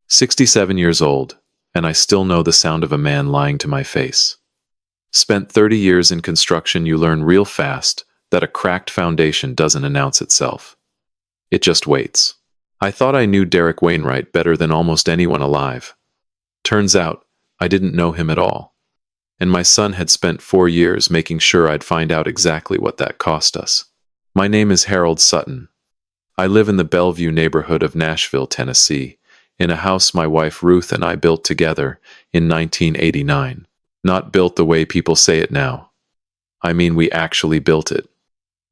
67 years old, and I still know the sound of a man lying to my face. Spent 30 years in construction, you learn real fast that a cracked foundation doesn't announce itself. It just waits. I thought I knew Derek Wainwright better than almost anyone alive. Turns out, I didn't know him at all. And my son had spent 4 years making sure I'd find out exactly what that cost us. My name is Harold Sutton. I live in the Bellevue neighborhood of Nashville, Tennessee, in a house my wife Ruth and I built together in 1989. Not built the way people say it now. I mean, we actually built it.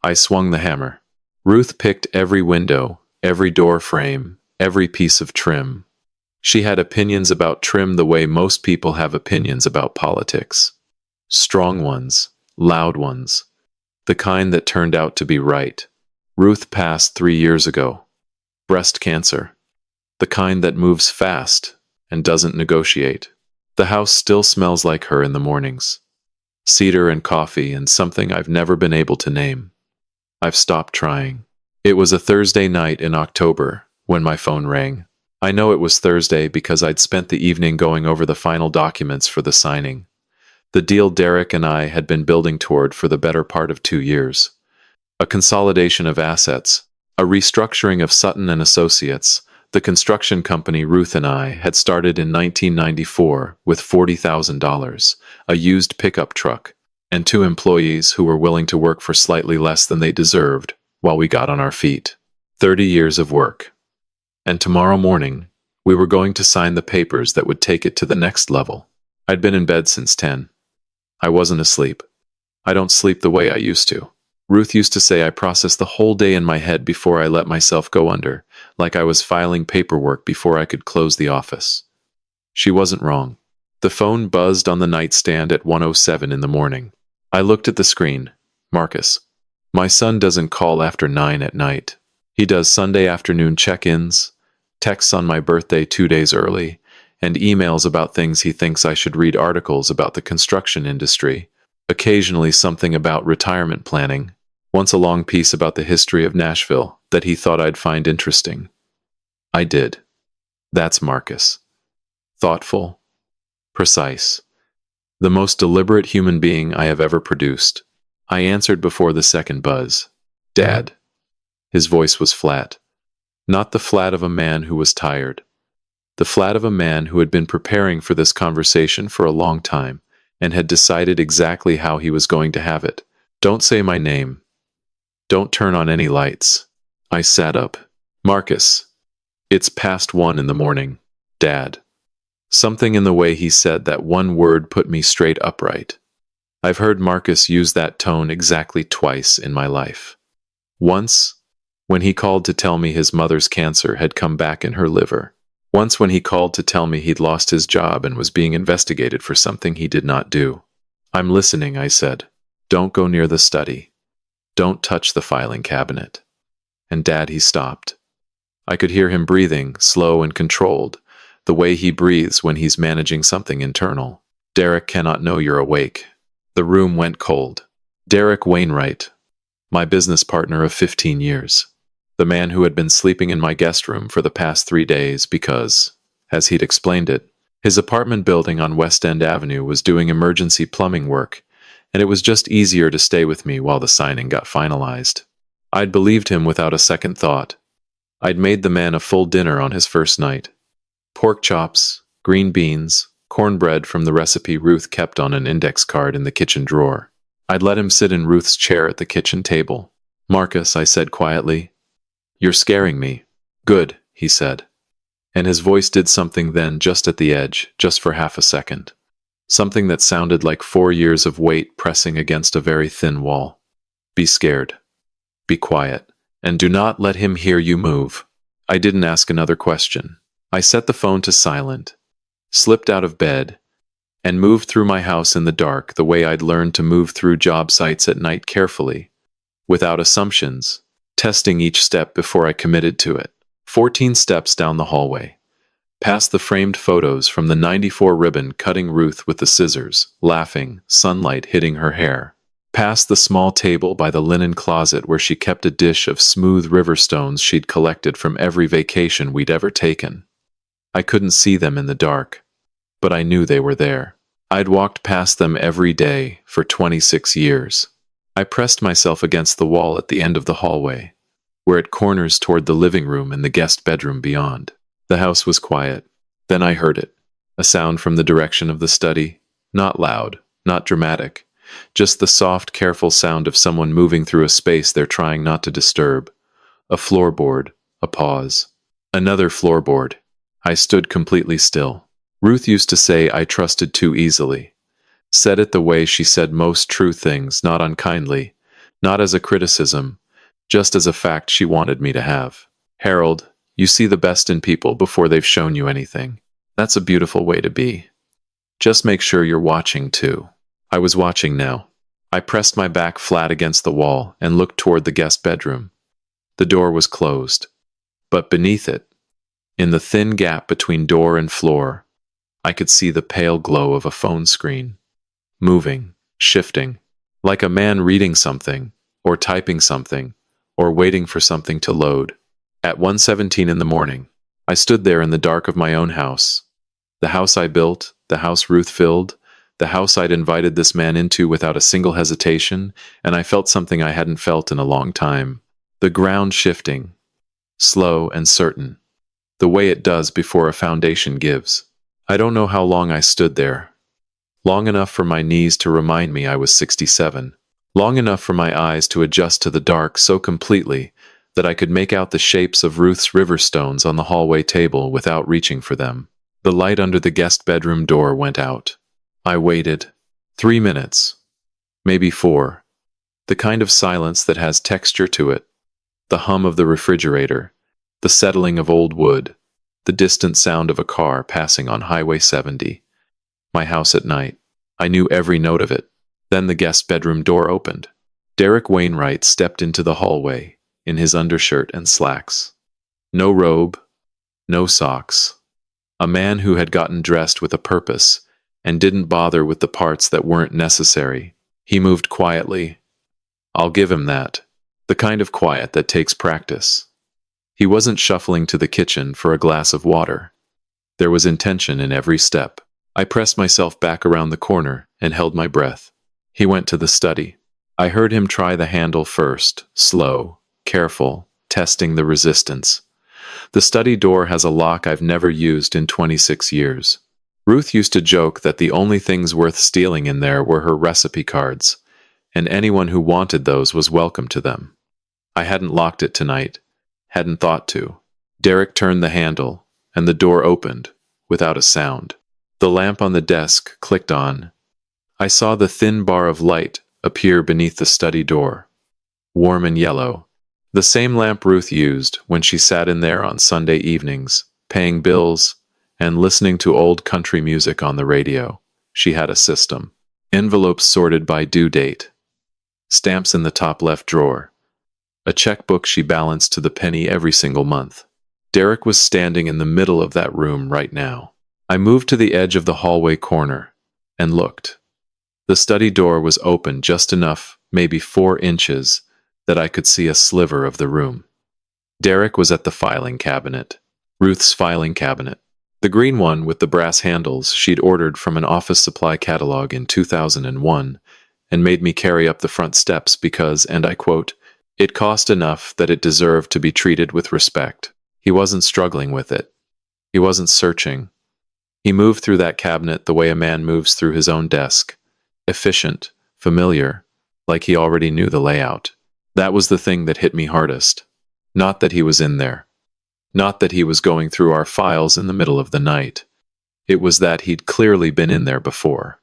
I swung the hammer. Ruth picked every window, every door frame, every piece of trim. She had opinions about trim the way most people have opinions about politics. Strong ones, loud ones, the kind that turned out to be right. Ruth passed 3 years ago. Breast cancer. The kind that moves fast and doesn't negotiate. The house still smells like her in the mornings. Cedar and coffee and something I've never been able to name. I've stopped trying. It was a Thursday night in October when my phone rang. I know it was Thursday because I'd spent the evening going over the final documents for the signing. The deal Derek and I had been building toward for the better part of 2 years. A consolidation of assets, a restructuring of Sutton and Associates, the construction company Ruth and I had started in 1994 with $40,000, a used pickup truck, and 2 employees who were willing to work for slightly less than they deserved while we got on our feet. 30 years of work. And tomorrow morning, we were going to sign the papers that would take it to the next level. I'd been in bed since 10. I wasn't asleep. I don't sleep the way I used to. Ruth used to say I processed the whole day in my head before I let myself go under, like I was filing paperwork before I could close the office. She wasn't wrong. The phone buzzed on the nightstand at 1:07 in the morning. I looked at the screen. Marcus. My son doesn't call after 9 at night. He does Sunday afternoon check-ins, texts on my birthday 2 days early, and emails about things he thinks I should read, articles about the construction industry, occasionally something about retirement planning, once a long piece about the history of Nashville that he thought I'd find interesting. I did. That's Marcus. Thoughtful, precise, the most deliberate human being I have ever produced. I answered before the second buzz. Dad. His voice was flat. Not the flat of a man who was tired. The flat of a man who had been preparing for this conversation for a long time and had decided exactly how he was going to have it. Don't say my name. Don't turn on any lights. I sat up. Marcus. It's past 1 in the morning. Dad. Something in the way he said that one word put me straight upright. I've heard Marcus use that tone exactly twice in my life. Once, when he called to tell me his mother's cancer had come back in her liver. Once when he called to tell me he'd lost his job and was being investigated for something he did not do. I'm listening, I said. Don't go near the study. Don't touch the filing cabinet. And Dad, he stopped. I could hear him breathing, slow and controlled, the way he breathes when he's managing something internal. Derek cannot know you're awake. The room went cold. Derek Wainwright, my business partner of 15 years. The man who had been sleeping in my guest room for the past 3 days because, as he'd explained it, his apartment building on West End Avenue was doing emergency plumbing work, and it was just easier to stay with me while the signing got finalized. I'd believed him without a second thought. I'd made the man a full dinner on his first night. Pork chops, green beans, cornbread from the recipe Ruth kept on an index card in the kitchen drawer. I'd let him sit in Ruth's chair at the kitchen table. Marcus, I said quietly. You're scaring me. Good, he said. And his voice did something then just at the edge, just for half a second. Something that sounded like 4 years of weight pressing against a very thin wall. Be scared. Be quiet. And do not let him hear you move. I didn't ask another question. I set the phone to silent, slipped out of bed, and moved through my house in the dark the way I'd learned to move through job sites at night carefully, without assumptions, testing each step before I committed to it. 14 steps down the hallway, past the framed photos from the '94 ribbon cutting Ruth with the scissors, laughing, sunlight hitting her hair, past the small table by the linen closet where she kept a dish of smooth river stones she'd collected from every vacation we'd ever taken. I couldn't see them in the dark, but I knew they were there. I'd walked past them every day for 26 years. I pressed myself against the wall at the end of the hallway, where it corners toward the living room and the guest bedroom beyond. The house was quiet. Then I heard it, a sound from the direction of the study, not loud, not dramatic, just the soft, careful sound of someone moving through a space they're trying not to disturb. A floorboard, a pause. Another floorboard. I stood completely still. Ruth used to say I trusted too easily. Said it the way she said most true things, not unkindly, not as a criticism, just as a fact she wanted me to have. Harold, you see the best in people before they've shown you anything. That's a beautiful way to be. Just make sure you're watching too. I was watching now. I pressed my back flat against the wall and looked toward the guest bedroom. The door was closed, but beneath it, in the thin gap between door and floor, I could see the pale glow of a phone screen, moving, shifting, like a man reading something, or typing something, or waiting for something to load. At 1:17 in the morning, I stood there in the dark of my own house. The house I built, the house Ruth filled, the house I'd invited this man into without a single hesitation, and I felt something I hadn't felt in a long time. The ground shifting, slow and certain, the way it does before a foundation gives. I don't know how long I stood there. Long enough for my knees to remind me I was 67. Long enough for my eyes to adjust to the dark so completely that I could make out the shapes of Ruth's river stones on the hallway table without reaching for them. The light under the guest bedroom door went out. I waited. 3 minutes. Maybe 4. The kind of silence that has texture to it. The hum of the refrigerator. The settling of old wood. The distant sound of a car passing on Highway 70. My house at night. I knew every note of it. Then the guest bedroom door opened. Derek Wainwright stepped into the hallway, in his undershirt and slacks. No robe, no socks. A man who had gotten dressed with a purpose and didn't bother with the parts that weren't necessary. He moved quietly. I'll give him that. The kind of quiet that takes practice. He wasn't shuffling to the kitchen for a glass of water. There was intention in every step. I pressed myself back around the corner and held my breath. He went to the study. I heard him try the handle first, slow, careful, testing the resistance. The study door has a lock I've never used in 26 years. Ruth used to joke that the only things worth stealing in there were her recipe cards, and anyone who wanted those was welcome to them. I hadn't locked it tonight, hadn't thought to. Derek turned the handle, and the door opened, without a sound. The lamp on the desk clicked on. I saw the thin bar of light appear beneath the study door. Warm and yellow. The same lamp Ruth used when she sat in there on Sunday evenings, paying bills, and listening to old country music on the radio. She had a system. Envelopes sorted by due date. Stamps in the top left drawer. A checkbook she balanced to the penny every single month. Derek was standing in the middle of that room right now. I moved to the edge of the hallway corner and looked. The study door was open just enough, maybe 4 inches, that I could see a sliver of the room. Derek was at the filing cabinet. Ruth's filing cabinet. The green one with the brass handles she'd ordered from an office supply catalog in 2001 and made me carry up the front steps because, and I quote, it cost enough that it deserved to be treated with respect. He wasn't struggling with it. He wasn't searching. He moved through that cabinet the way a man moves through his own desk. Efficient, familiar, like he already knew the layout. That was the thing that hit me hardest. Not that he was in there. Not that he was going through our files in the middle of the night. It was that he'd clearly been in there before.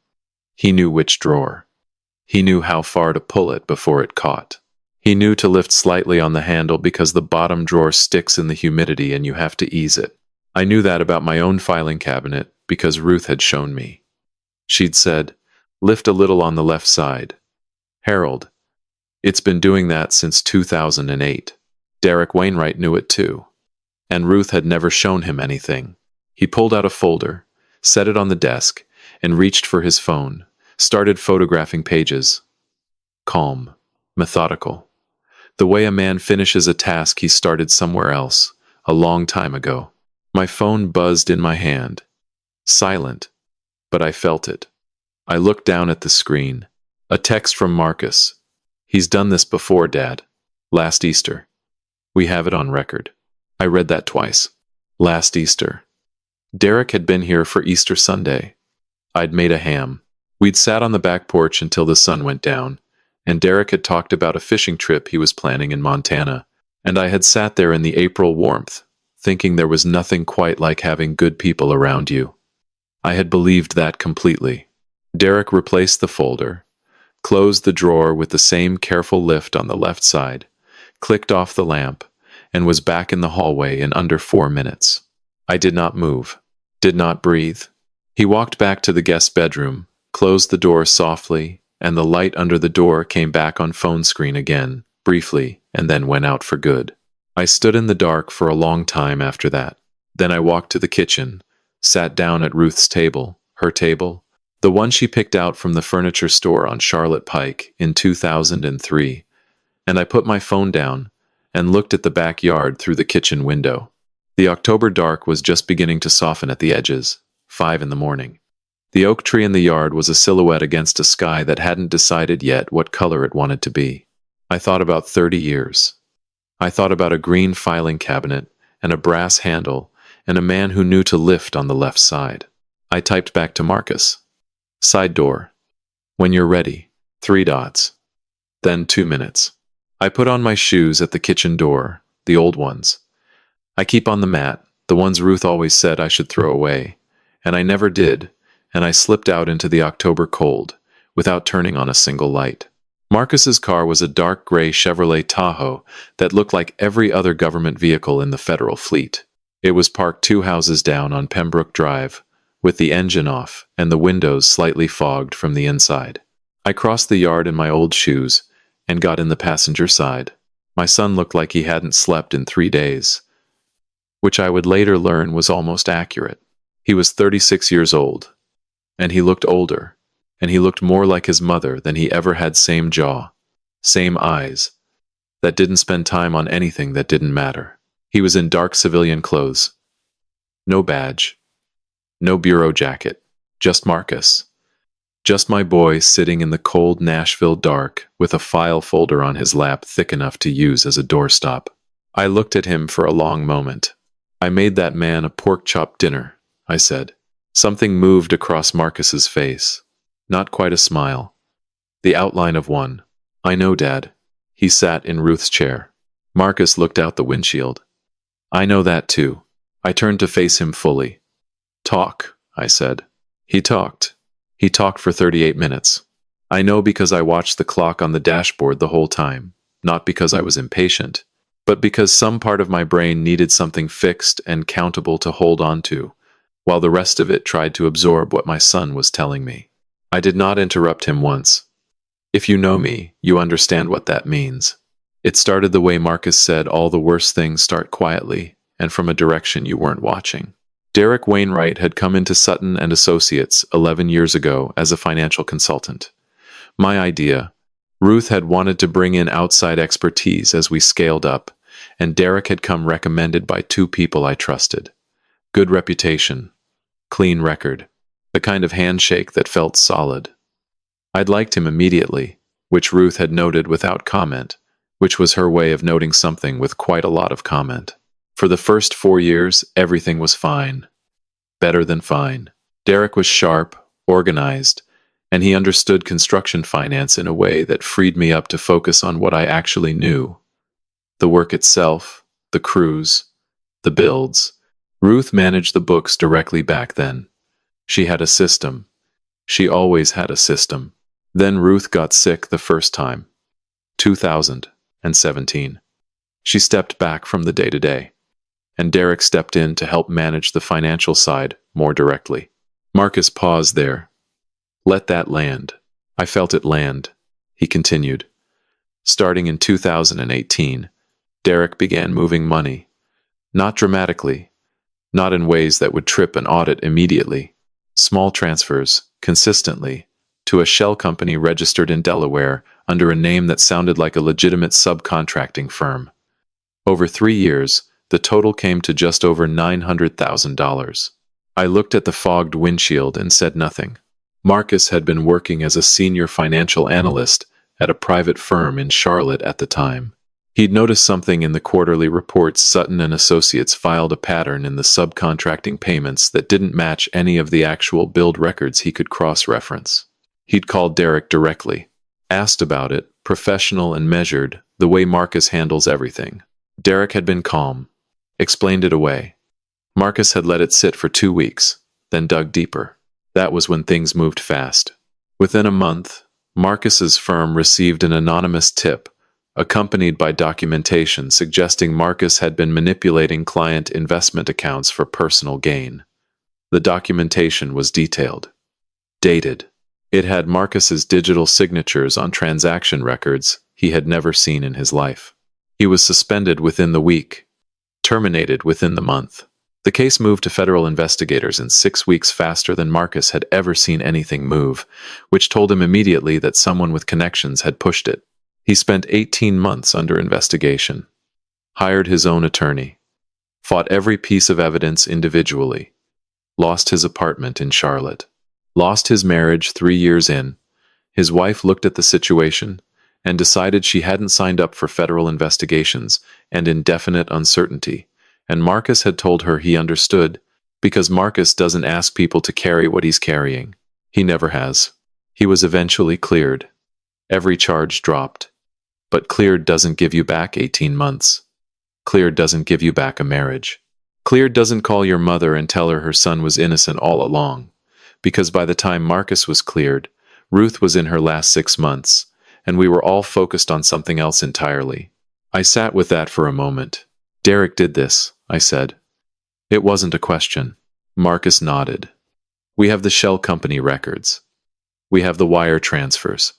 He knew which drawer. He knew how far to pull it before it caught. He knew to lift slightly on the handle because the bottom drawer sticks in the humidity and you have to ease it. I knew that about my own filing cabinet because Ruth had shown me. She'd said, lift a little on the left side. Harold, it's been doing that since 2008. Derek Wainwright knew it too. And Ruth had never shown him anything. He pulled out a folder, set it on the desk, and reached for his phone, started photographing pages. Calm, methodical. The way a man finishes a task he started somewhere else, a long time ago. My phone buzzed in my hand. Silent, but I felt it. I looked down at the screen. A text from Marcus. He's done this before, Dad. Last Easter. We have it on record. I read that twice. Last Easter. Derek had been here for Easter Sunday. I'd made a ham. We'd sat on the back porch until the sun went down, and Derek had talked about a fishing trip he was planning in Montana, and I had sat there in the April warmth, thinking there was nothing quite like having good people around you. I had believed that completely. Derek replaced the folder, closed the drawer with the same careful lift on the left side, clicked off the lamp, and was back in the hallway in under 4 minutes. I did not move, did not breathe. He walked back to the guest bedroom, closed the door softly, and the light under the door came back on phone screen again, briefly, and then went out for good. I stood in the dark for a long time after that. Then I walked to the kitchen, sat down at Ruth's table, her table, the one she picked out from the furniture store on Charlotte Pike in 2003, and I put my phone down and looked at the backyard through the kitchen window. The October dark was just beginning to soften at the edges, 5 in the morning. The oak tree in the yard was a silhouette against a sky that hadn't decided yet what color it wanted to be. I thought about 30 years. I thought about a green filing cabinet and a brass handle and a man who knew to lift on the left side. I typed back to Marcus. Side door. When you're ready. 3 dots. Then 2 minutes. I put on my shoes at the kitchen door, the old ones. I keep on the mat, the ones Ruth always said I should throw away, and I never did, and I slipped out into the October cold, without turning on a single light. Marcus's car was a dark gray Chevrolet Tahoe that looked like every other government vehicle in the federal fleet. It was parked 2 houses down on Pembroke Drive, with the engine off and the windows slightly fogged from the inside. I crossed the yard in my old shoes and got in the passenger side. My son looked like he hadn't slept in 3 days, which I would later learn was almost accurate. He was 36 years old, and he looked older, and he looked more like his mother than he ever had. Same jaw, same eyes, that didn't spend time on anything that didn't matter. He was in dark civilian clothes. No badge. No bureau jacket. Just Marcus. Just my boy sitting in the cold Nashville dark with a file folder on his lap thick enough to use as a doorstop. I looked at him for a long moment. I made that man a pork chop dinner, I said. Something moved across Marcus's face. Not quite a smile. The outline of one. I know, Dad. He sat in Ruth's chair. Marcus looked out the windshield. I know that too. I turned to face him fully. Talk, I said. He talked. He talked for 38 minutes. I know because I watched the clock on the dashboard the whole time, not because I was impatient, but because some part of my brain needed something fixed and countable to hold on to, while the rest of it tried to absorb what my son was telling me. I did not interrupt him once. If you know me, you understand what that means. It started the way Marcus said all the worst things start quietly, and from a direction you weren't watching. Derek Wainwright had come into Sutton and Associates 11 years ago as a financial consultant. My idea. Ruth had wanted to bring in outside expertise as we scaled up, and Derek had come recommended by 2 people I trusted. Good reputation. Clean record. The kind of handshake that felt solid. I'd liked him immediately, which Ruth had noted without comment, which was her way of noting something with quite a lot of comment. For the first 4 years, everything was fine. Better than fine. Derek was sharp, organized, and he understood construction finance in a way that freed me up to focus on what I actually knew. The work itself, the crews, the builds. Ruth managed the books directly back then. She had a system. She always had a system. Then Ruth got sick the first time. 2017. She stepped back from the day-to-day, and Derek stepped in to help manage the financial side more directly. Marcus paused there. Let that land. I felt it land, he continued. Starting in 2018, Derek began moving money. Not dramatically, not in ways that would trip an audit immediately. Small transfers, consistently, to a shell company registered in Delaware under a name that sounded like a legitimate subcontracting firm. Over 3 years, The total came to just over $900,000. I looked at the fogged windshield and said nothing. Marcus had been working as a senior financial analyst at a private firm in Charlotte at the time. He'd noticed something in the quarterly reports. Sutton and Associates filed a pattern in the subcontracting payments that didn't match any of the actual billed records he could cross-reference. He'd called Derek directly, asked about it, professional and measured, the way Marcus handles everything. Derek had been calm, explained it away. Marcus had let it sit for 2 weeks, then dug deeper. That was when things moved fast. Within a month, Marcus's firm received an anonymous tip, accompanied by documentation suggesting Marcus had been manipulating client investment accounts for personal gain. The documentation was detailed, dated. It had Marcus's digital signatures on transaction records he had never seen in his life. He was suspended within the week, terminated within the month. The case moved to federal investigators in 6 weeks, faster than Marcus had ever seen anything move, which told him immediately that someone with connections had pushed it. He spent 18 months under investigation, hired his own attorney, fought every piece of evidence individually, lost his apartment in Charlotte, lost his marriage 3 years in. His wife looked at the situation and decided she hadn't signed up for federal investigations and indefinite uncertainty, and Marcus had told her he understood, because Marcus doesn't ask people to carry what he's carrying. He never has. He was eventually cleared. Every charge dropped. But cleared doesn't give you back 18 months. Cleared doesn't give you back a marriage. Cleared doesn't call your mother and tell her son was innocent all along. Because by the time Marcus was cleared, Ruth was in her last 6 months, and we were all focused on something else entirely. I sat with that for a moment. Derek did this, I said. It wasn't a question. Marcus nodded. We have the shell company records. We have the wire transfers.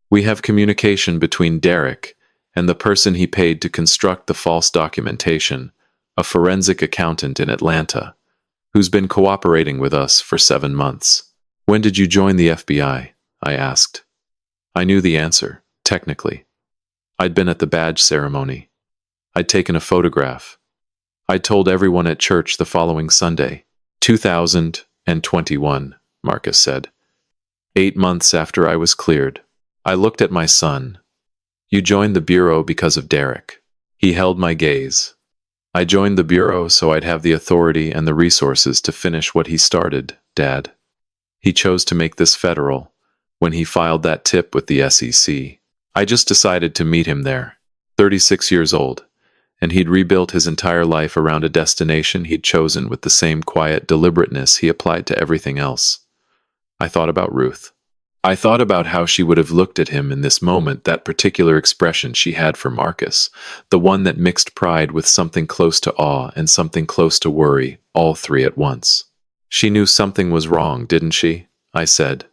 We have communication between Derek and the person he paid to construct the false documentation, a forensic accountant in Atlanta, who's been cooperating with us for 7 months. When did you join the FBI? I asked. I knew the answer, technically. I'd been at the badge ceremony. I'd taken a photograph. I'd told everyone at church the following Sunday. 2021, Marcus said. 8 months after I was cleared. I looked at my son. You joined the Bureau because of Derek. He held my gaze. I joined the Bureau so I'd have the authority and the resources to finish what he started, Dad. He chose to make this federal when he filed that tip with the SEC. I just decided to meet him there. 36 years old, and he'd rebuilt his entire life around a destination he'd chosen with the same quiet deliberateness he applied to everything else. I thought about Ruth. I thought about how she would have looked at him in this moment, that particular expression she had for Marcus, the one that mixed pride with something close to awe and something close to worry, all three at once. She knew something was wrong, didn't she? I said.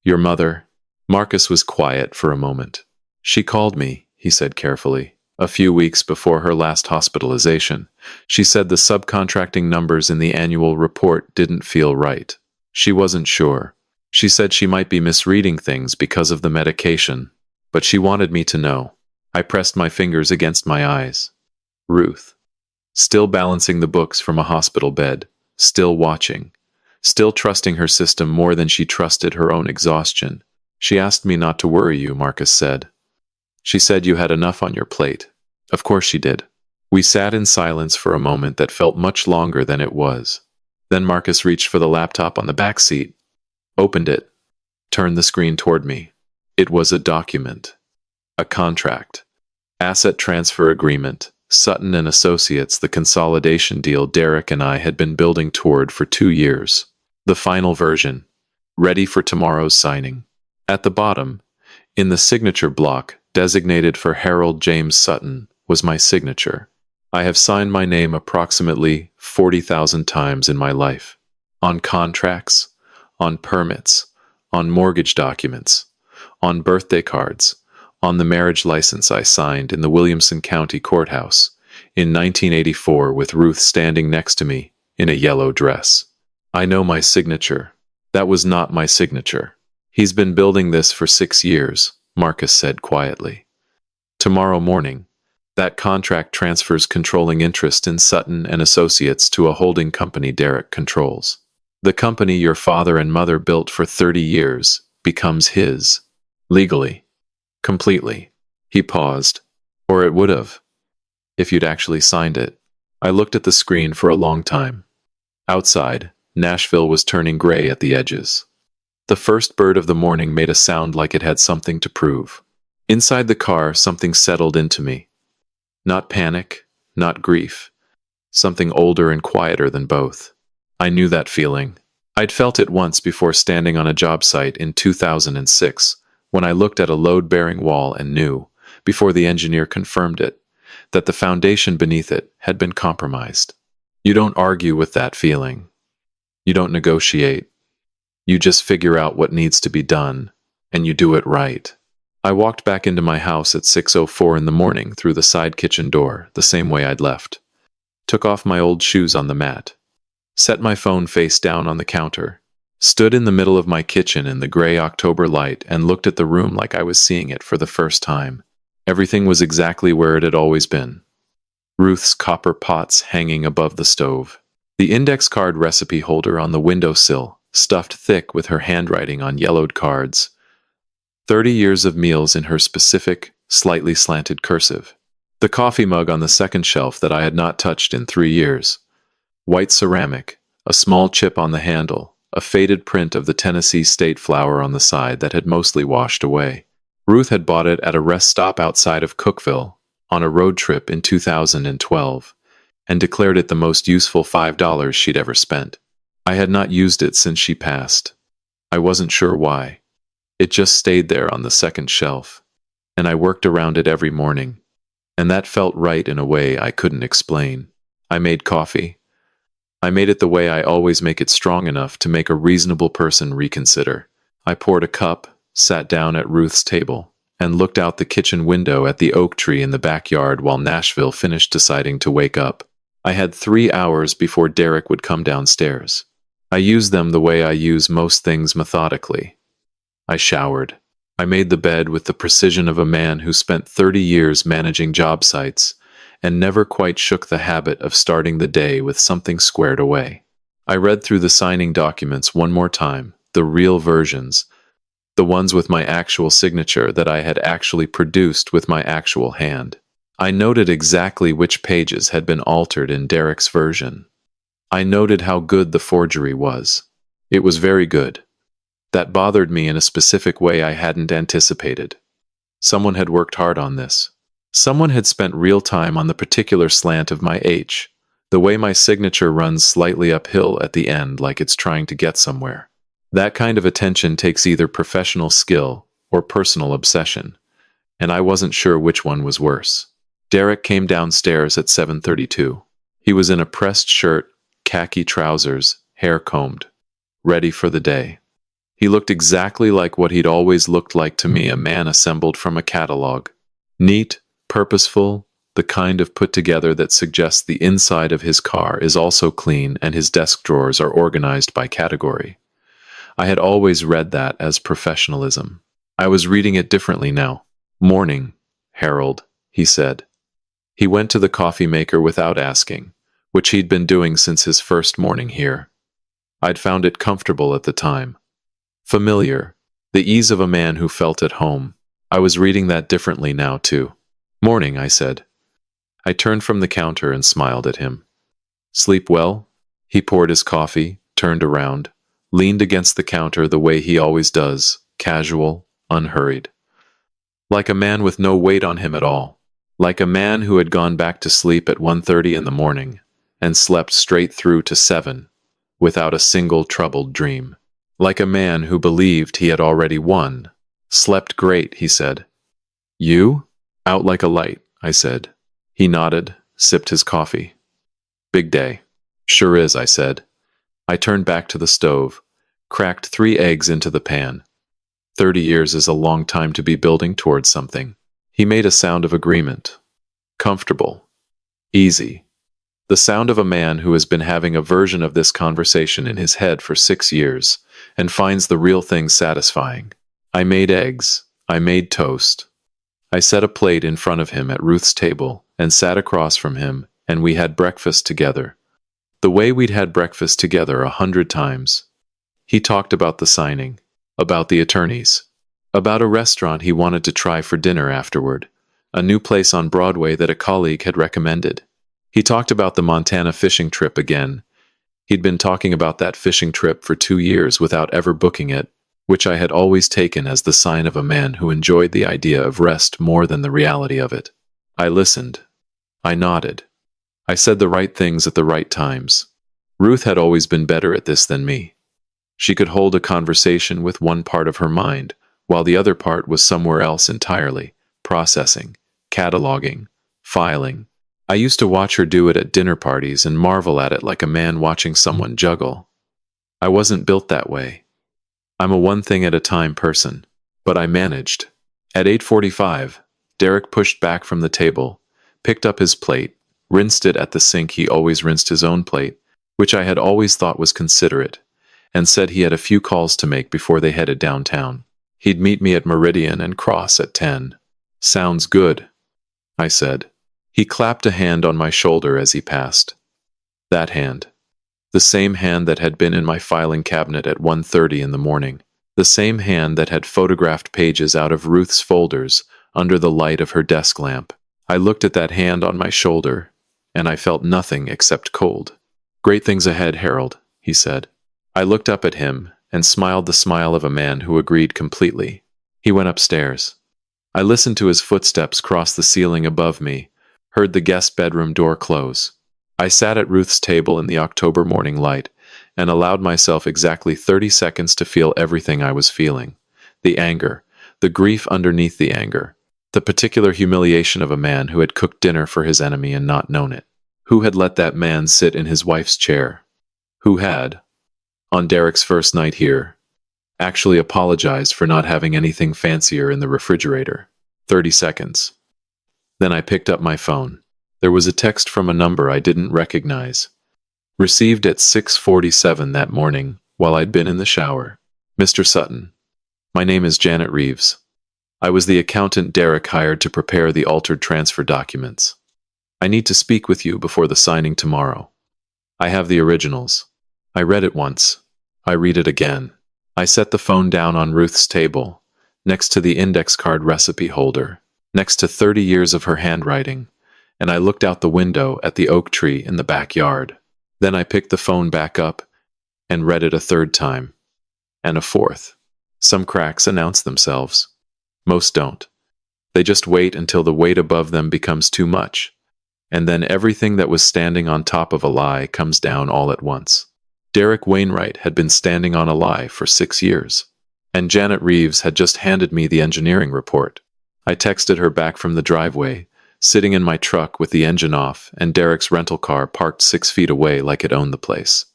Your mother? Marcus was quiet for a moment. She called me, he said carefully, a few weeks before her last hospitalization. She said the subcontracting numbers in the annual report didn't feel right. She wasn't sure. She said she might be misreading things because of the medication, but she wanted me to know. I pressed my fingers against my eyes. Ruth. Still balancing the books from a hospital bed, still watching, still trusting her system more than she trusted her own exhaustion. She asked me not to worry you, Marcus said. She said you had enough on your plate. Of course she did. We sat in silence for a moment that felt much longer than it was. Then Marcus reached for the laptop on the back seat, opened it, turned the screen toward me. It was a document. A contract. Asset transfer agreement. Sutton and Associates, the consolidation deal Derek and I had been building toward for 2 years. The final version. Ready for tomorrow's signing. At the bottom, in the signature block designated for Harold James Sutton, was my signature. I have signed my name approximately 40,000 times in my life. On contracts, on permits, on mortgage documents, on birthday cards, on the marriage license I signed in the Williamson County Courthouse in 1984 with Ruth standing next to me in a yellow dress. I know my signature. That was not my signature. He's been building this for 6 years, Marcus said quietly. Tomorrow morning, That contract transfers controlling interest in Sutton and Associates to a holding company Derek controls. The company your father and mother built for 30 years becomes his. Legally. Completely. He paused. Or it would have, if you'd actually signed it. I looked at the screen for a long time. Outside, Nashville was turning gray at the edges. The first bird of the morning made a sound like it had something to prove. Inside the car, something settled into me. Not panic, not grief. Something older and quieter than both. I knew that feeling. I'd felt it once before standing on a job site in 2006, when I looked at a load-bearing wall and knew, before the engineer confirmed it, that the foundation beneath it had been compromised. You don't argue with that feeling. You don't negotiate. You just figure out what needs to be done, and you do it right. I walked back into my house at 6:04 in the morning through the side kitchen door, the same way I'd left. Took off my old shoes on the mat. Set my phone face down on the counter. Stood in the middle of my kitchen in the gray October light and looked at the room like I was seeing it for the first time. Everything was exactly where it had always been. Ruth's copper pots hanging above the stove. The index card recipe holder on the windowsill, stuffed thick with her handwriting on yellowed cards. 30 years of meals in her specific, slightly slanted cursive. The coffee mug on the second shelf that I had not touched in 3 years. White ceramic, a small chip on the handle, a faded print of the Tennessee state flower on the side that had mostly washed away. Ruth had bought it at a rest stop outside of Cookeville, on a road trip in 2012, and declared it the most useful $5 she'd ever spent. I had not used it since she passed. I wasn't sure why. It just stayed there on the second shelf, and I worked around it every morning, and that felt right in a way I couldn't explain. I made coffee. I made it the way I always make it, strong enough to make a reasonable person reconsider. I poured a cup, sat down at Ruth's table, and looked out the kitchen window at the oak tree in the backyard while Nashville finished deciding to wake up. I had 3 hours before Derek would come downstairs. I used them the way I use most things, methodically. I showered. I made the bed with the precision of a man who spent 30 years managing job sites and never quite shook the habit of starting the day with something squared away. I read through the signing documents one more time, the real versions, the ones with my actual signature that I had actually produced with my actual hand. I noted exactly which pages had been altered in Derek's version. I noted how good the forgery was. It was very good. That bothered me in a specific way I hadn't anticipated. Someone had worked hard on this. Someone had spent real time on the particular slant of my H, the way my signature runs slightly uphill at the end like it's trying to get somewhere. That kind of attention takes either professional skill or personal obsession, and I wasn't sure which one was worse. Derek came downstairs at 7:32. He was in a pressed shirt, khaki trousers, hair combed, ready for the day. He looked exactly like what he'd always looked like to me, a man assembled from a catalog. Neat, purposeful, the kind of put together that suggests the inside of his car is also clean and his desk drawers are organized by category. I had always read that as professionalism. I was reading it differently now. "Morning, Harold," he said. He went to the coffee maker without asking, which he'd been doing since his first morning here. I'd found it comfortable at the time. Familiar, the ease of a man who felt at home. I was reading that differently now, too. "Morning," I said. I turned from the counter and smiled at him. "Sleep well?" He poured his coffee, turned around, leaned against the counter the way he always does, casual, unhurried. Like a man with no weight on him at all. Like a man who had gone back to sleep at 1:30 in the morning and slept straight through to 7, without a single troubled dream. Like a man who believed he had already won. "Slept great," he said. "You?" "Out like a light," I said. He nodded, sipped his coffee. "Big day." "Sure is," I said. I turned back to the stove, cracked 3 eggs into the pan. 30 years is a long time to be building towards something. He made a sound of agreement. Comfortable. Easy. The sound of a man who has been having a version of this conversation in his head for 6 years and finds the real thing satisfying. I made eggs. I made toast. I set a plate in front of him at Ruth's table and sat across from him, and we had breakfast together. The way we'd had breakfast together 100 times. He talked about the signing, about the attorneys, about a restaurant he wanted to try for dinner afterward, a new place on Broadway that a colleague had recommended. He talked about the Montana fishing trip again. He'd been talking about that fishing trip for 2 years without ever booking it, which I had always taken as the sign of a man who enjoyed the idea of rest more than the reality of it. I listened. I nodded. I said the right things at the right times. Ruth had always been better at this than me. She could hold a conversation with one part of her mind, while the other part was somewhere else entirely, processing, cataloging, filing. I used to watch her do it at dinner parties and marvel at it like a man watching someone juggle. I wasn't built that way. I'm a one-thing-at-a-time person, but I managed. At 8:45, Derek pushed back from the table, picked up his plate, rinsed it at the sink he always rinsed his own plate, which I had always thought was considerate, and said he had a few calls to make before they headed downtown. He'd meet me at Meridian and Cross at 10. Sounds good, I said. He clapped a hand on my shoulder as he passed. That hand. The same hand that had been in my filing cabinet at 1:30 in the morning. The same hand that had photographed pages out of Ruth's folders under the light of her desk lamp. I looked at that hand on my shoulder, and I felt nothing except cold. Great things ahead, Harold, he said. I looked up at him and smiled the smile of a man who agreed completely. He went upstairs. I listened to his footsteps cross the ceiling above me, heard the guest bedroom door close. I sat at Ruth's table in the October morning light and allowed myself exactly 30 seconds to feel everything I was feeling. The anger, the grief underneath the anger, the particular humiliation of a man who had cooked dinner for his enemy and not known it. Who had let that man sit in his wife's chair? Who had, on Derek's first night here, actually apologized for not having anything fancier in the refrigerator? 30 seconds. Then I picked up my phone. There was a text from a number I didn't recognize. Received at 6:47 that morning while I'd been in the shower. Mr. Sutton. My name is Janet Reeves. I was the accountant Derek hired to prepare the altered transfer documents. I need to speak with you before the signing tomorrow. I have the originals. I read it once. I read it again. I set the phone down on Ruth's table, next to the index card recipe holder, next to 30 years of her handwriting, and I looked out the window at the oak tree in the backyard. Then I picked the phone back up and read it a third time, and a fourth. Some cracks announce themselves. Most don't. They just wait until the weight above them becomes too much, and then everything that was standing on top of a lie comes down all at once. Derek Wainwright had been standing on a lie for 6 years, and Janet Reeves had just handed me the engineering report. I texted her back from the driveway, sitting in my truck with the engine off and Derek's rental car parked 6 feet away like it owned the place.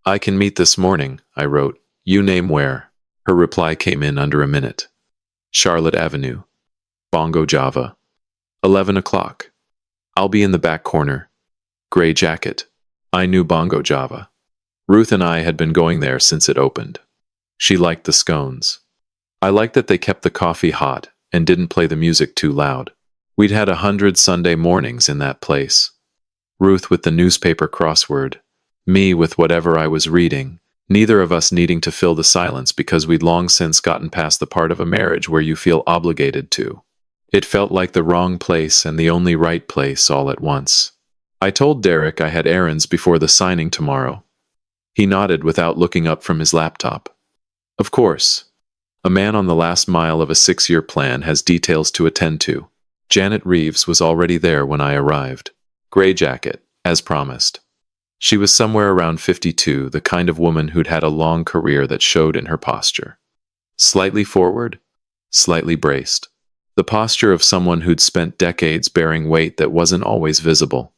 I can meet this morning, I wrote. You name where. Her reply came in under a minute. Charlotte Avenue. Bongo Java. 11 o'clock. I'll be in the back corner. Gray jacket. I knew Bongo Java. Ruth and I had been going there since it opened. She liked the scones. I liked that they kept the coffee hot and didn't play the music too loud. We'd had 100 Sunday mornings in that place. Ruth with the newspaper crossword, me with whatever I was reading, neither of us needing to fill the silence because we'd long since gotten past the part of a marriage where you feel obligated to. It felt like the wrong place and the only right place all at once. I told Derek I had errands before the signing tomorrow. He nodded without looking up from his laptop. Of course. A man on the last mile of a 6-year plan has details to attend to. Janet Reeves was already there when I arrived. Gray jacket, as promised. She was somewhere around 52, the kind of woman who'd had a long career that showed in her posture. Slightly forward, slightly braced. The posture of someone who'd spent decades bearing weight that wasn't always visible.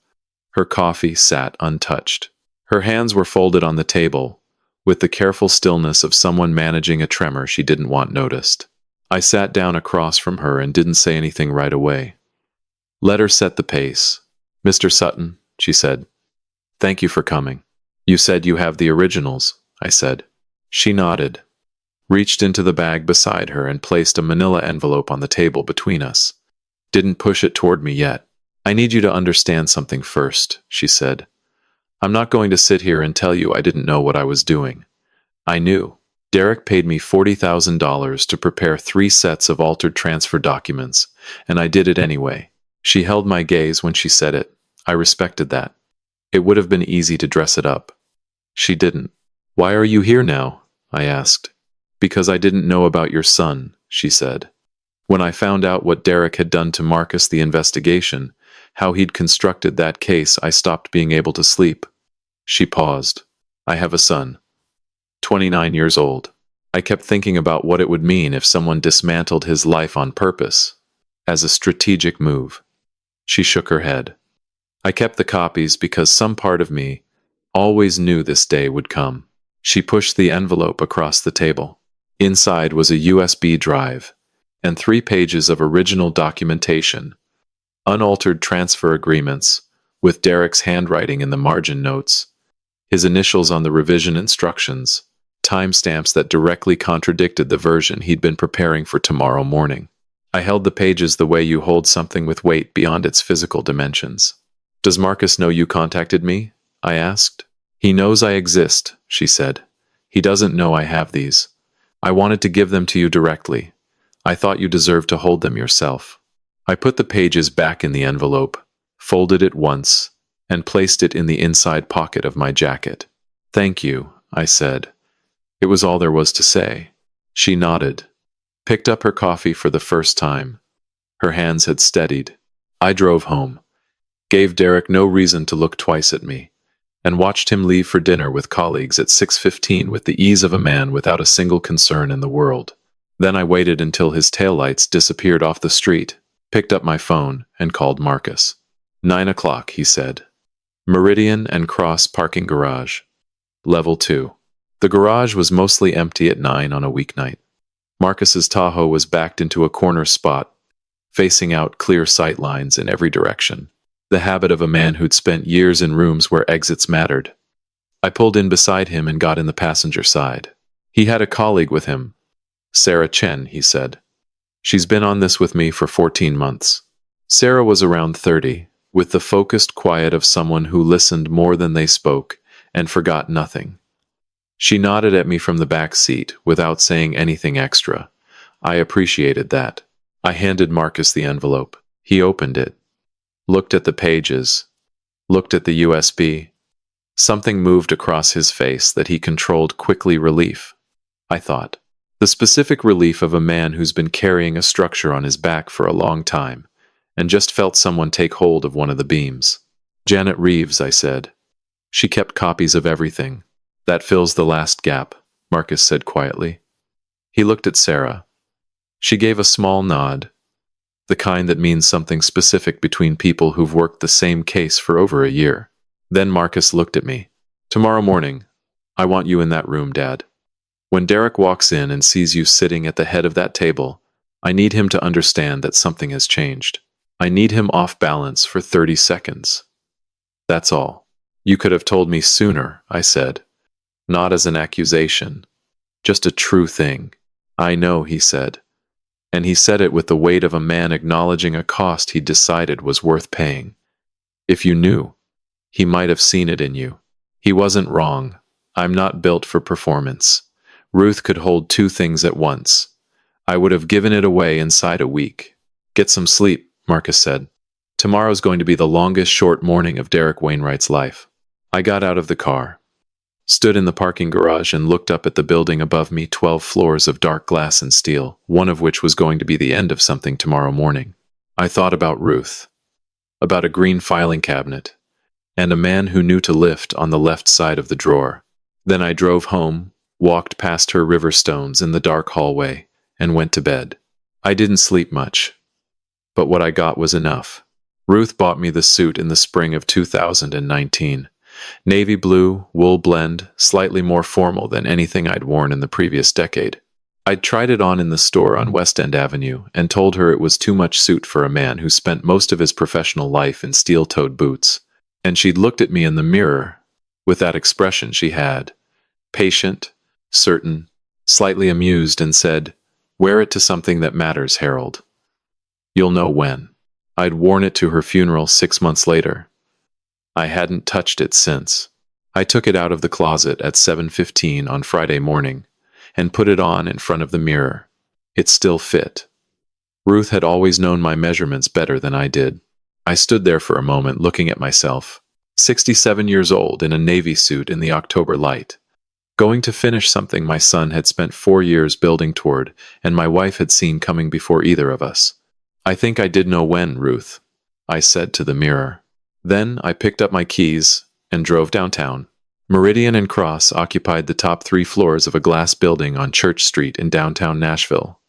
Her coffee sat untouched. Her hands were folded on the table, with the careful stillness of someone managing a tremor she didn't want noticed. I sat down across from her and didn't say anything right away. Let her set the pace. Mr. Sutton, she said. Thank you for coming. You said you have the originals, I said. She nodded, reached into the bag beside her and placed a manila envelope on the table between us. Didn't push it toward me yet. I need you to understand something first, she said. I'm not going to sit here and tell you I didn't know what I was doing. I knew. Derek paid me $40,000 to prepare 3 sets of altered transfer documents, and I did it anyway. She held my gaze when she said it. I respected that. It would have been easy to dress it up. She didn't. Why are you here now? I asked. Because I didn't know about your son, she said. When I found out what Derek had done to Marcus the investigation, how he'd constructed that case, I stopped being able to sleep. She paused. I have a son. 29 years old. I kept thinking about what it would mean if someone dismantled his life on purpose, as a strategic move. She shook her head. I kept the copies because some part of me always knew this day would come. She pushed the envelope across the table. Inside was a USB drive and 3 pages of original documentation, unaltered transfer agreements, with Derek's handwriting in the margin notes, his initials on the revision instructions, timestamps that directly contradicted the version he'd been preparing for tomorrow morning. I held the pages the way you hold something with weight beyond its physical dimensions. Does Marcus know you contacted me? I asked. He knows I exist, she said. He doesn't know I have these. I wanted to give them to you directly. I thought you deserved to hold them yourself. I put the pages back in the envelope, folded it once, and placed it in the inside pocket of my jacket. Thank you, I said. It was all there was to say. She nodded, picked up her coffee for the first time. Her hands had steadied. I drove home, gave Derek no reason to look twice at me, and watched him leave for dinner with colleagues at 6:15 with the ease of a man without a single concern in the world. Then I waited until his taillights disappeared off the street, picked up my phone, and called Marcus. 9 o'clock, he said. Meridian and Cross parking garage. Level 2. The garage was mostly empty at 9 on a weeknight. Marcus's Tahoe was backed into a corner spot, facing out clear sight lines in every direction. The habit of a man who'd spent years in rooms where exits mattered. I pulled in beside him and got in the passenger side. He had a colleague with him. Sarah Chen, he said. She's been on this with me for 14 months. Sarah was around 30, with the focused quiet of someone who listened more than they spoke and forgot nothing. She nodded at me from the back seat without saying anything extra. I appreciated that. I handed Marcus the envelope. He opened it, looked at the pages, looked at the USB. Something moved across his face that he controlled quickly. Relief, I thought. The specific relief of a man who's been carrying a structure on his back for a long time and just felt someone take hold of one of the beams. Janet Reeves, I said. She kept copies of everything. That fills the last gap, Marcus said quietly. He looked at Sarah. She gave a small nod, the kind that means something specific between people who've worked the same case for over a year. Then Marcus looked at me. Tomorrow morning, I want you in that room, Dad. When Derek walks in and sees you sitting at the head of that table, I need him to understand that something has changed. I need him off balance for 30 seconds. That's all. You could have told me sooner, I said. Not as an accusation, just a true thing. I know, he said. And he said it with the weight of a man acknowledging a cost he decided was worth paying. If you knew, he might have seen it in you. He wasn't wrong. I'm not built for performance. Ruth could hold 2 things at once. I would have given it away inside a week. Get some sleep, Marcus said. Tomorrow's going to be the longest short morning of Derek Wainwright's life. I got out of the car, stood in the parking garage and looked up at the building above me, 12 floors of dark glass and steel, one of which was going to be the end of something tomorrow morning. I thought about Ruth, about a green filing cabinet, and a man who knew to lift on the left side of the drawer. Then I drove home, walked past her river stones in the dark hallway, and went to bed. I didn't sleep much, but what I got was enough. Ruth bought me the suit in the spring of 2019. Navy blue, wool blend, slightly more formal than anything I'd worn in the previous decade. I'd tried it on in the store on West End Avenue and told her it was too much suit for a man who spent most of his professional life in steel-toed boots. And she'd looked at me in the mirror with that expression she had, patient, certain, slightly amused, and said, "Wear it to something that matters, Harold. You'll know when." I'd worn it to her funeral 6 months later. I hadn't touched it since. I took it out of the closet at 7:15 on Friday morning and put it on in front of the mirror. It still fit. Ruth had always known my measurements better than I did. I stood there for a moment looking at myself, 67 years old in a navy suit in the October light, going to finish something my son had spent 4 years building toward and my wife had seen coming before either of us. I think I did know when, Ruth, I said to the mirror. Then I picked up my keys and drove downtown. Meridian and Cross occupied the top 3 floors of a glass building on Church Street in downtown Nashville.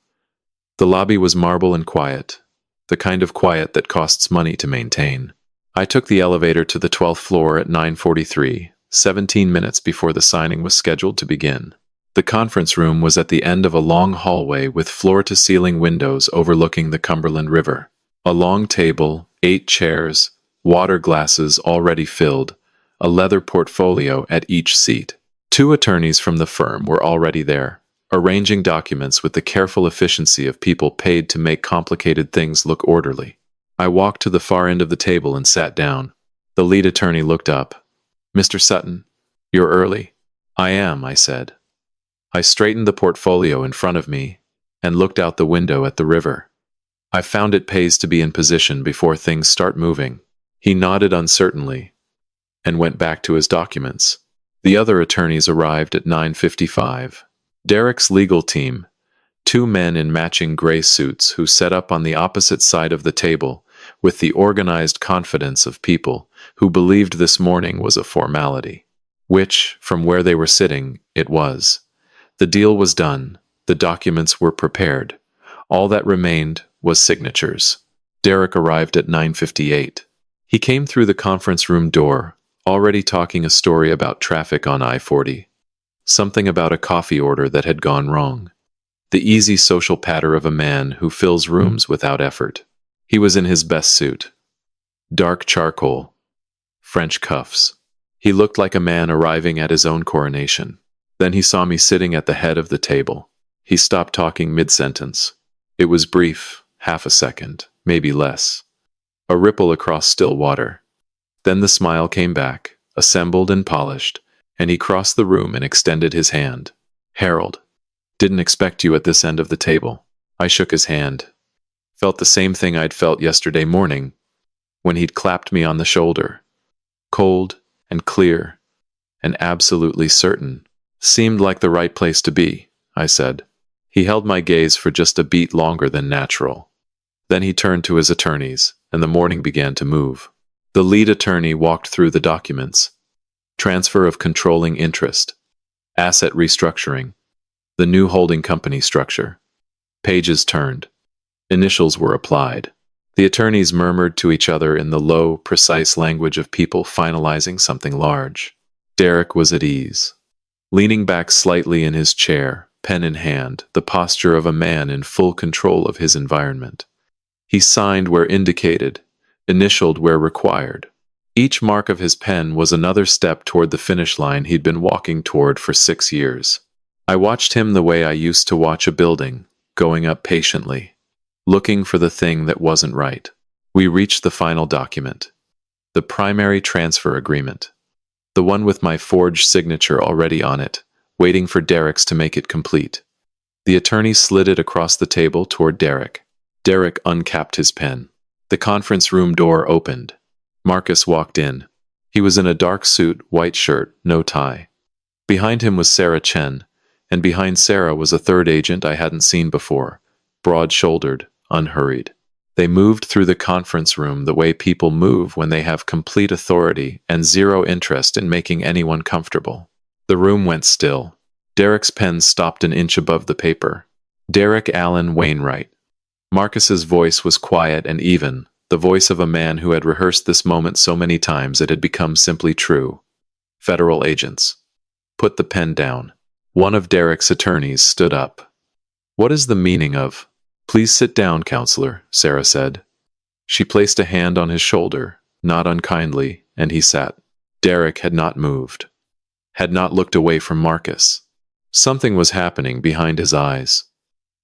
The lobby was marble and quiet, the kind of quiet that costs money to maintain. I took the elevator to the 12th floor at 9:43, 17 minutes before the signing was scheduled to begin. The conference room was at the end of a long hallway with floor-to-ceiling windows overlooking the Cumberland River. A long table, 8 chairs, water glasses already filled, a leather portfolio at each seat. 2 attorneys from the firm were already there, arranging documents with the careful efficiency of people paid to make complicated things look orderly. I walked to the far end of the table and sat down. The lead attorney looked up. "Mr. Sutton, you're early." "I am," I said. I straightened the portfolio in front of me and looked out the window at the river. "I found it pays to be in position before things start moving." He nodded uncertainly and went back to his documents. The other attorneys arrived at 9:55. Derek's legal team, 2 men in matching gray suits who sat up on the opposite side of the table with the organized confidence of people who believed this morning was a formality. Which, from where they were sitting, it was. The deal was done. The documents were prepared. All that remained was signatures. Derek arrived at 9:58. He came through the conference room door, already talking a story about traffic on I-40. Something about a coffee order that had gone wrong. The easy social patter of a man who fills rooms without effort. He was in his best suit. Dark charcoal. French cuffs. He looked like a man arriving at his own coronation. Then he saw me sitting at the head of the table. He stopped talking mid-sentence. It was brief, half a second, maybe less. A ripple across still water. Then the smile came back, assembled and polished, and he crossed the room and extended his hand. "Harold, didn't expect you at this end of the table." I shook his hand. Felt the same thing I'd felt yesterday morning, when he'd clapped me on the shoulder. Cold and clear and absolutely certain. "Seemed like the right place to be," I said. He held my gaze for just a beat longer than natural. Then he turned to his attorneys, and the morning began to move. The lead attorney walked through the documents. Transfer of controlling interest. Asset restructuring. The new holding company structure. Pages turned. Initials were applied. The attorneys murmured to each other in the low, precise language of people finalizing something large. Derek was at ease. Leaning back slightly in his chair, pen in hand, the posture of a man in full control of his environment. He signed where indicated, initialed where required. Each mark of his pen was another step toward the finish line he'd been walking toward for 6 years. I watched him the way I used to watch a building, going up patiently, looking for the thing that wasn't right. We reached the final document. The primary transfer agreement. The one with my forged signature already on it, waiting for Derek's to make it complete. The attorney slid it across the table toward Derek. Derek uncapped his pen. The conference room door opened. Marcus walked in. He was in a dark suit, white shirt, no tie. Behind him was Sarah Chen, and behind Sarah was a third agent I hadn't seen before, broad-shouldered, unhurried. They moved through the conference room the way people move when they have complete authority and zero interest in making anyone comfortable. The room went still. Derek's pen stopped an inch above the paper. Derek Allen Wainwright. Marcus's voice was quiet and even, the voice of a man who had rehearsed this moment so many times it had become simply true. Federal agents. Put the pen down. One of Derek's attorneys stood up. "What is the meaning of—" "Please sit down, counselor," Sarah said. She placed a hand on his shoulder, not unkindly, and he sat. Derek had not moved. Had not looked away from Marcus. Something was happening behind his eyes.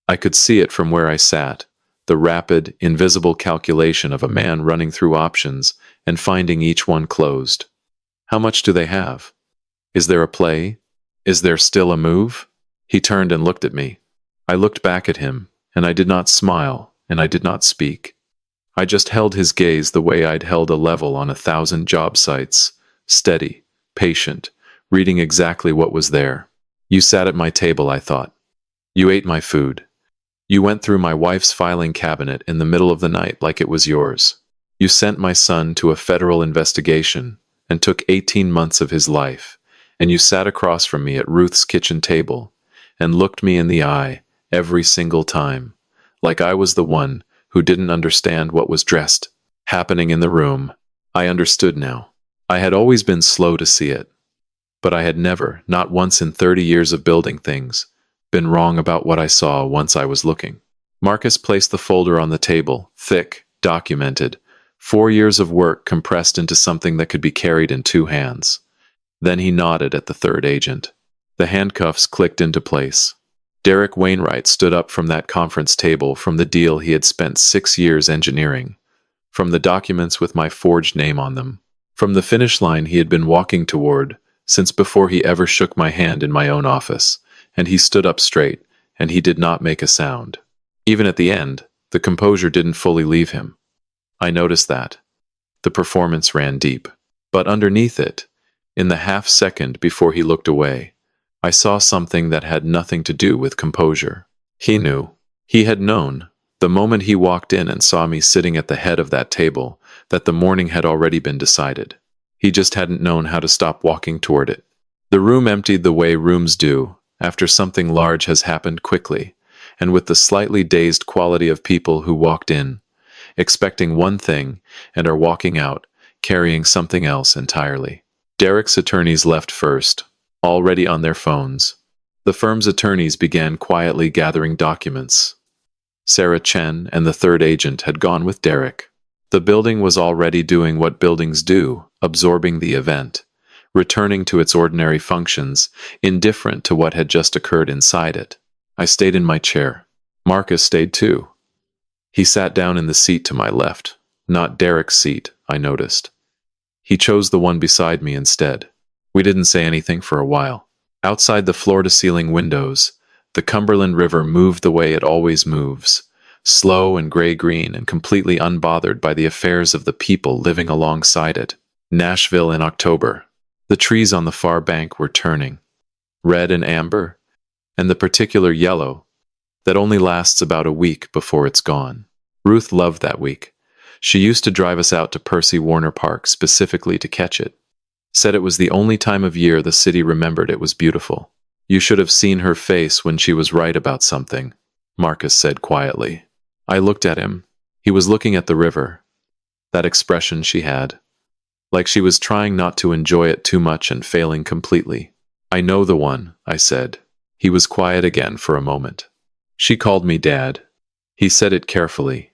I could see it from where I sat, the rapid, invisible calculation of a man running through options and finding each one closed. How much do they have? Is there a play? Is there still a move? He turned and looked at me. I looked back at him, and I did not smile, and I did not speak. I just held his gaze the way I'd held a level on 1,000 job sites, steady, patient, reading exactly what was there. You sat at my table, I thought. You ate my food. You went through my wife's filing cabinet in the middle of the night like it was yours. You sent my son to a federal investigation and took 18 months of his life, and you sat across from me at Ruth's kitchen table and looked me in the eye every single time, like I was the one who didn't understand what was dressed happening in the room. I understood now. I had always been slow to see it, but I had never, not once in 30 years of building things, been wrong about what I saw once I was looking. Marcus placed the folder on the table, thick, documented, 4 years of work compressed into something that could be carried in 2 hands. Then he nodded at the third agent. The handcuffs clicked into place. Derek Wainwright stood up from that conference table, from the deal he had spent 6 years engineering, from the documents with my forged name on them, from the finish line he had been walking toward since before he ever shook my hand in my own office, and he stood up straight, and he did not make a sound. Even at the end, the composure didn't fully leave him. I noticed that. The performance ran deep. But underneath it, in the half-second before he looked away, I saw something that had nothing to do with composure. He knew. He had known, the moment he walked in and saw me sitting at the head of that table, that the morning had already been decided. He just hadn't known how to stop walking toward it. The room emptied the way rooms do, after something large has happened quickly, and with the slightly dazed quality of people who walked in, expecting one thing, and are walking out, carrying something else entirely. Derek's attorneys left first, already on their phones. The firm's attorneys began quietly gathering documents. Sarah Chen and the third agent had gone with Derek. The building was already doing what buildings do, absorbing the event, returning to its ordinary functions, indifferent to what had just occurred inside it. I stayed in my chair. Marcus stayed too. He sat down in the seat to my left, not Derek's seat, I noticed. He chose the one beside me instead. We didn't say anything for a while. Outside the floor-to-ceiling windows, the Cumberland River moved the way it always moves, slow and gray-green and completely unbothered by the affairs of the people living alongside it. Nashville in October. The trees on the far bank were turning, red and amber, and the particular yellow that only lasts about a week before it's gone. Ruth loved that week. She used to drive us out to Percy Warner Park specifically to catch it. Said it was the only time of year the city remembered it was beautiful. You should have seen her face when she was right about something, Marcus said quietly. I looked at him. He was looking at the river. That expression she had. Like she was trying not to enjoy it too much and failing completely. I know the one, I said. He was quiet again for a moment. She called me Dad. He said it carefully.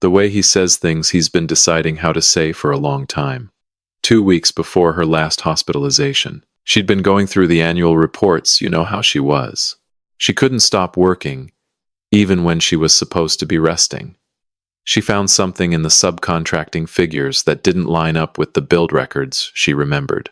The way he says things he's been deciding how to say for a long time. 2 weeks before her last hospitalization. She'd been going through the annual reports, you know how she was. She couldn't stop working, even when she was supposed to be resting. She found something in the subcontracting figures that didn't line up with the build records, she remembered.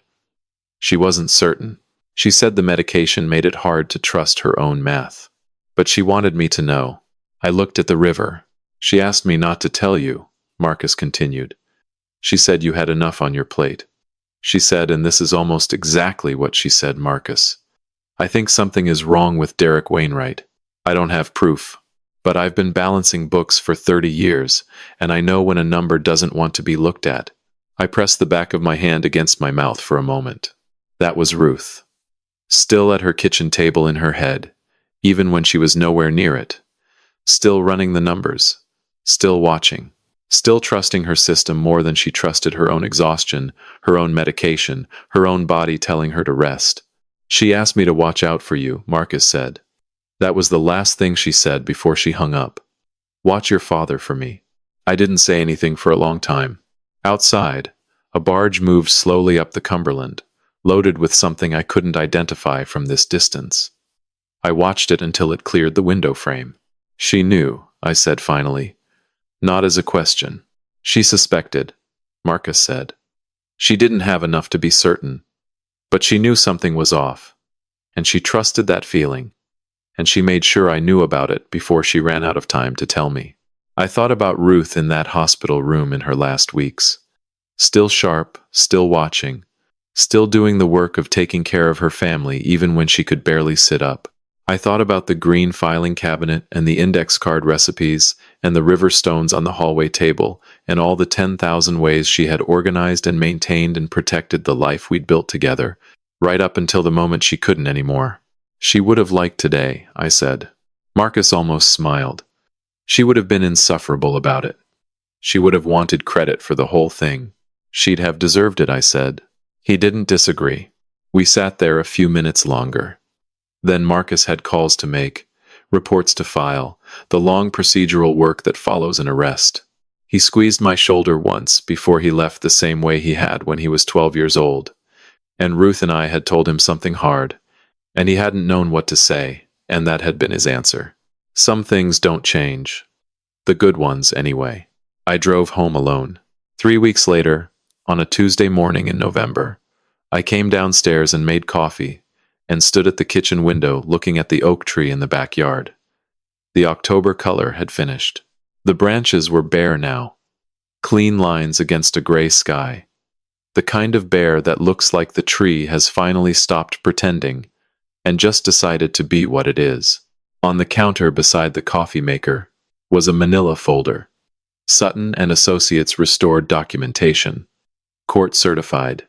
She wasn't certain. She said the medication made it hard to trust her own math. But she wanted me to know. I looked at the river. She asked me not to tell you, Marcus continued. She said you had enough on your plate. She said, and this is almost exactly what she said, Marcus. I think something is wrong with Derek Wainwright. I don't have proof, but I've been balancing books for 30 years, and I know when a number doesn't want to be looked at. I pressed the back of my hand against my mouth for a moment. That was Ruth. Still at her kitchen table in her head, even when she was nowhere near it. Still running the numbers. Still watching. Still trusting her system more than she trusted her own exhaustion, her own medication, her own body telling her to rest. She asked me to watch out for you, Marcus said. That was the last thing she said before she hung up. Watch your father for me. I didn't say anything for a long time. Outside, a barge moved slowly up the Cumberland, loaded with something I couldn't identify from this distance. I watched it until it cleared the window frame. She knew, I said finally. Not as a question. She suspected, Marcus said. She didn't have enough to be certain, but she knew something was off, and she trusted that feeling, and she made sure I knew about it before she ran out of time to tell me. I thought about Ruth in that hospital room in her last weeks. Still sharp, still watching, still doing the work of taking care of her family even when she could barely sit up. I thought about the green filing cabinet and the index card recipes and the river stones on the hallway table and all the 10,000 ways she had organized and maintained and protected the life we'd built together, right up until the moment she couldn't anymore. She would have liked today, I said. Marcus almost smiled. She would have been insufferable about it. She would have wanted credit for the whole thing. She'd have deserved it, I said. He didn't disagree. We sat there a few minutes longer. Then Marcus had calls to make, reports to file, the long procedural work that follows an arrest. He squeezed my shoulder once before he left the same way he had when he was 12 years old. And Ruth and I had told him something hard, and he hadn't known what to say, and that had been his answer. Some things don't change. The good ones, anyway. I drove home alone. 3 weeks later, on a Tuesday morning in November, I came downstairs and made coffee, and stood at the kitchen window looking at the oak tree in the backyard. The October color had finished. The branches were bare now, clean lines against a gray sky. The kind of bare that looks like the tree has finally stopped pretending and just decided to be what it is. On the counter beside the coffee maker was a manila folder. Sutton and Associates restored documentation. Court certified.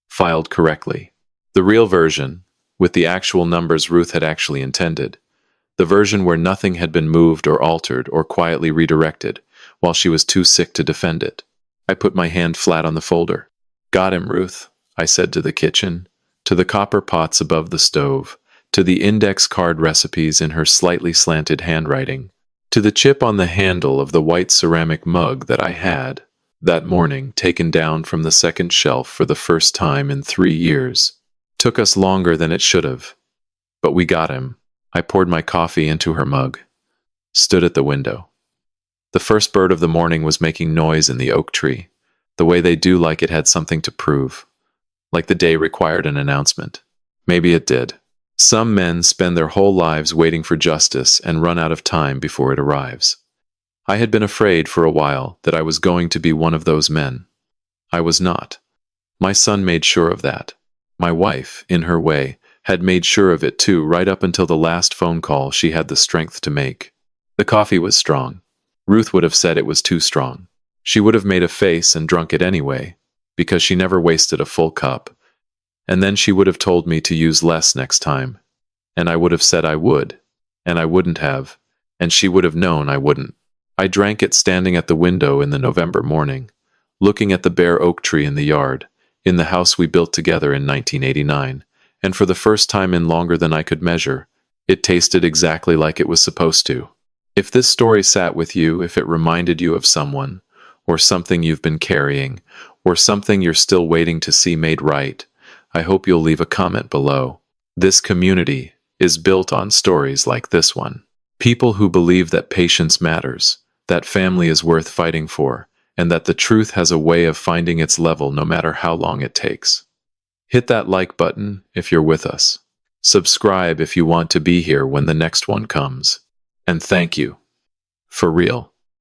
Filed correctly. The real version, with the actual numbers Ruth had actually intended. The version where nothing had been moved or altered or quietly redirected, while she was too sick to defend it. I put my hand flat on the folder. Got him, Ruth, I said to the kitchen, to the copper pots above the stove, to the index card recipes in her slightly slanted handwriting, to the chip on the handle of the white ceramic mug that I had, that morning, taken down from the second shelf for the first time in 3 years. Took us longer than it should have, but we got him. I poured my coffee into her mug, stood at the window. The first bird of the morning was making noise in the oak tree, the way they do like it had something to prove, like the day required an announcement. Maybe it did. Some men spend their whole lives waiting for justice and run out of time before it arrives. I had been afraid for a while that I was going to be one of those men. I was not. My son made sure of that. My wife, in her way, had made sure of it too right up until the last phone call she had the strength to make. The coffee was strong. Ruth would have said it was too strong. She would have made a face and drunk it anyway, because she never wasted a full cup. And then she would have told me to use less next time. And I would have said I would. And I wouldn't have. And she would have known I wouldn't. I drank it standing at the window in the November morning, looking at the bare oak tree in the yard, in the house we built together in 1989, and for the first time in longer than I could measure, it tasted exactly like it was supposed to. If this story sat with you, if it reminded you of someone, or something you've been carrying, or something you're still waiting to see made right, I hope you'll leave a comment below. This community is built on stories like this one. People who believe that patience matters, that family is worth fighting for, and that the truth has a way of finding its level no matter how long it takes. Hit that like button if you're with us. Subscribe if you want to be here when the next one comes. And thank you. For real.